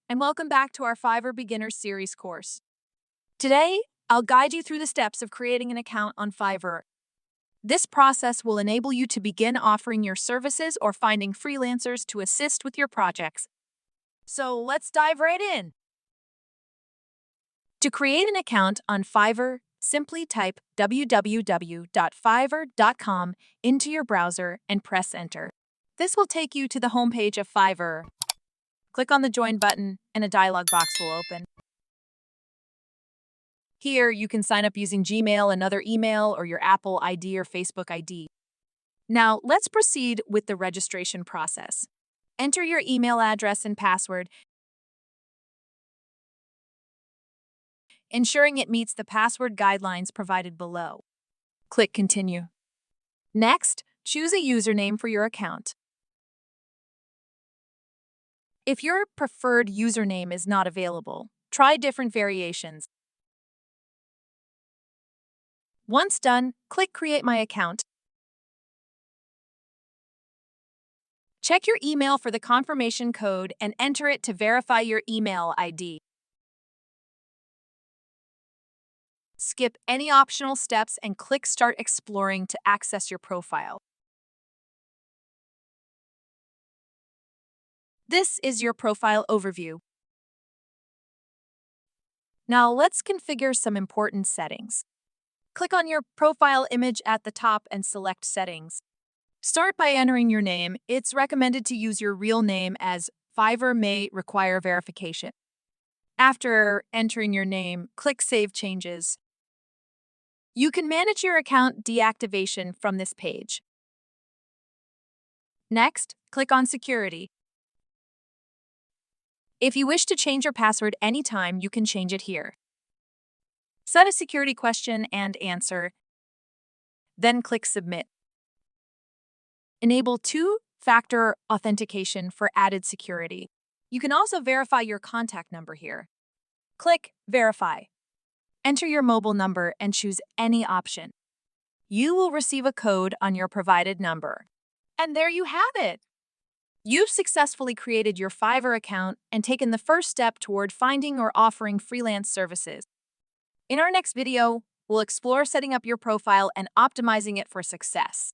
and welcome back to our Fiverr Beginner Series course. Today, I'll guide you through the steps of creating an account on Fiverr. This process will enable you to begin offering your services or finding freelancers to assist with your projects. So let's dive right in. To create an account on Fiverr, simply type www.fiverr.com into your browser and press enter. This will take you to the homepage of Fiverr. Click on the Join button and a dialog box will open. Here, you can sign up using Gmail, another email, or your Apple ID or Facebook ID. Now, let's proceed with the registration process. Enter your email address and password, ensuring it meets the password guidelines provided below. Click Continue. Next, choose a username for your account. If your preferred username is not available, try different variations. Once done, click Create My Account. Check your email for the confirmation code and enter it to verify your email ID. Skip any optional steps and click Start Exploring to access your profile. This is your profile overview. Now let's configure some important settings. Click on your profile image at the top and select Settings. Start by entering your name. It's recommended to use your real name as Fiverr may require verification. After entering your name, click Save Changes. You can manage your account deactivation from this page. Next, click on Security. If you wish to change your password anytime, you can change it here. Set a security question and answer. Then click Submit. Enable two-factor authentication for added security. You can also verify your contact number here. Click Verify. Enter your mobile number and choose any option. You will receive a code on your provided number. And there you have it! You've successfully created your Fiverr account and taken the first step toward finding or offering freelance services. In our next video, we'll explore setting up your profile and optimizing it for success.